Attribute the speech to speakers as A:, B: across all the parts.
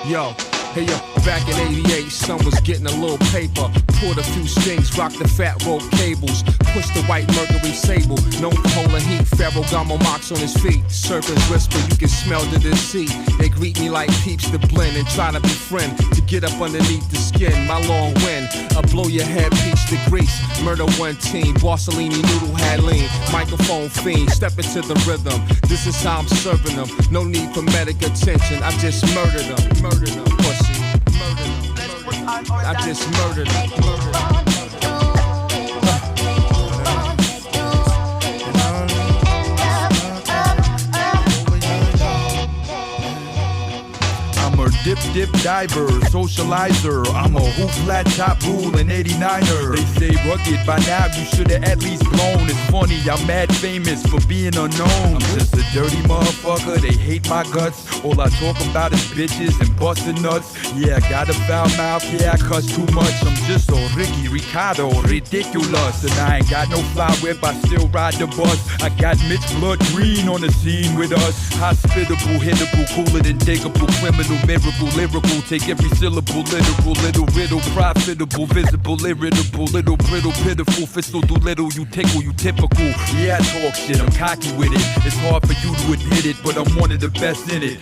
A: Yo, hey yo, back in '88, son was getting a little paper. Poured a few strings, rocked the fat rope cables. Pushed the white Mercury Sable, known for holding heat. Ferragamo mocks on his feet. Serpents whisper, you can smell the deceit. They greet me like peeps to blend and try to befriend. To get up underneath the skin, my long wind. Blow your head, peach to grease. Murder one team, Borsellini noodle had lean. Microphone fiend, step into the rhythm. This is how I'm serving them. No need for medical attention, I just murdered them. Murdered them, pussy. Murdered them. I just murdered them.
B: Dip diver, socializer. I'm a hoop flat top rule and 89er. They say rugged, by now you should've at least blown. It's funny, I'm mad famous for being unknown. I'm just a dirty motherfucker, they hate my guts. All I talk about is bitches and busting nuts. Yeah, I got a foul mouth, yeah, I cuss too much. I'm just so Ricky Ricardo, ridiculous. And I ain't got no fly whip, I still ride the bus. I got Mitch Blood Green on the scene with us. Hospitable, hittable, cooler than diggable, criminal, miracle, lyrical. Take every syllable, literal, little riddle, profitable, visible, irritable, little brittle, pitiful, fistal, do little, you tickle, you typical. Yeah, I talk shit, I'm cocky with it. It's hard for you to admit it, but I'm one of the best in it.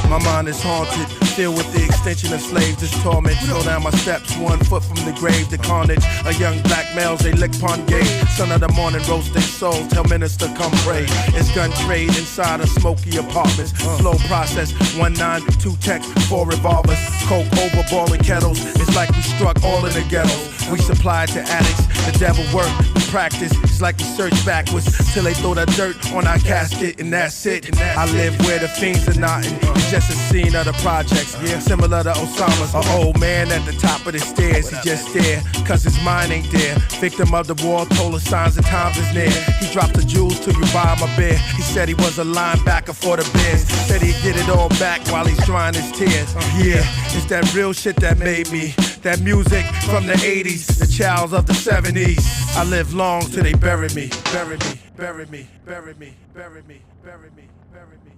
C: My mind is haunted, filled with the extension of slaves, this torment. Slow down my steps, 1 foot from the grave, the carnage. A young black males, they lick pun gate. Son of the morning, roast their souls, tell minister come pray. It's gun trade inside of smoky apartments. Slow process, 1-9, 2 texts, 4 revolvers. Coke over boiling kettles, it's like we struck all in the ghettos. We supplied to addicts, the devil work, we practice. It's like we search backwards, till they throw the dirt on our casket, and that's it. I live where the fiends are knotting, it's just a scene of the projects, yeah, similar to Osama's. An old man at the top of the stairs, he just there, cause his mind ain't there. Victim of the war, told us signs of times is near. He dropped the jewels till you buy him a beer. He said he was a linebacker for the Bears. Said he'd get it all back while he's drying his tears. Yeah, it's that real shit that made me. That music from the 80s, the child of the 70s. I live long till they bury me, bury me, bury me, bury me, bury me, bury me, bury me.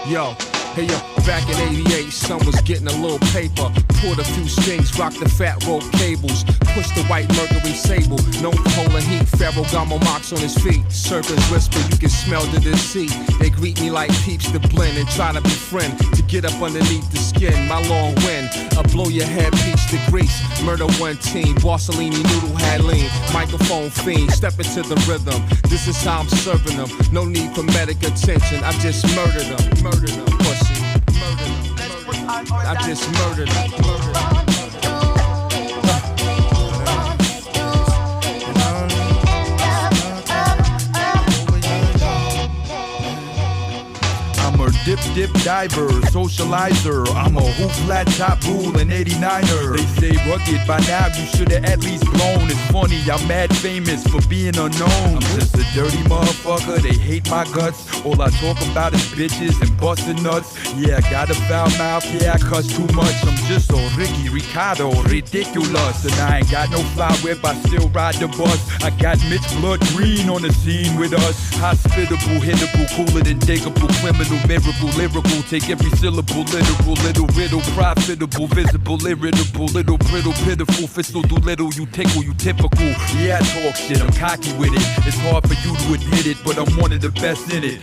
A: Yo, hey yo, back in '88, son was getting a little paper. Poured a few strings, rocked the fat rope cables. Pushed the white Mercury Sable, known for holding heat. Ferragamo mocks on his feet. Serpents whisper, you can smell the deceit. They greet me like peeps to blend and try to befriend. To get up underneath the skin, my long wind. Blow your head, peach to grease. Murder one team, Borsellini noodle had lean. Microphone fiend, step into the rhythm. This is how I'm serving them. No need for medical attention, I just murdered them. Murdered them, pussy. Murdered them. I just murdered them. Murdered them.
B: Dip diver, socializer. I'm a hoop flat top rule and 89er. They say rugged, by now you should've at least blown. It's funny, I'm mad famous for being unknown. I'm just a dirty motherfucker, they hate my guts. All I talk about is bitches and busting nuts. Yeah, I got a foul mouth, yeah, I cuss too much. I'm just so Ricky Ricardo, ridiculous. And I ain't got no fly whip, I still ride the bus. I got Mitch Blood Green on the scene with us. Hospitable, hittable, cooler than diggable, criminal, miracle, lyrical. Take every syllable, literal, little riddle, profitable, visible, irritable, little brittle, pitiful, fistal, do little, you tickle, you typical. Yeah, I talk shit, I'm cocky with it. It's hard for you to admit it, but I'm one of the best in it.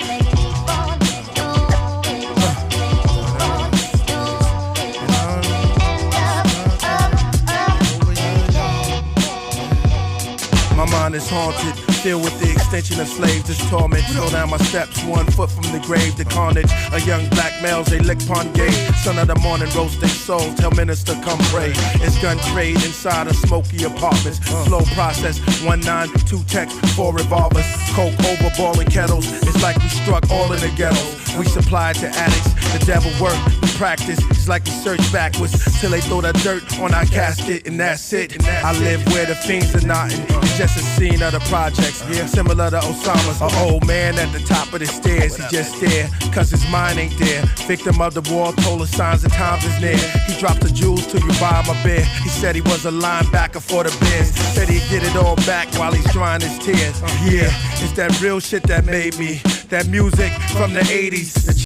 C: My mind is haunted, filled with the extension of slaves. This torment, slow down my steps, 1 foot from the grave. The carnage, a young black males, they lick pond gate. Son of the morning, roast their souls, tell minister come pray. It's gun trade inside of smoky apartments. Slow process, 1-9, 2 techs, 4 revolvers. Coke over boiling kettles, it's like we struck all in the ghettos. We supplied to addicts, the devil work, we practice. It's like we search backwards till they throw the dirt on our casket, and that's it. I live where the fiends are knotting. It's just a scene of the projects, similar to Osama's. An old man at the top of the stairs, he just there, cause his mind ain't there. Victim of the war, told us signs of times is near. He dropped the jewels till you buy him a beer. He said he was a linebacker for the Bears. Said he'd get it all back while he's drying his tears. Yeah, it's that real shit that made me. That music from the 80s.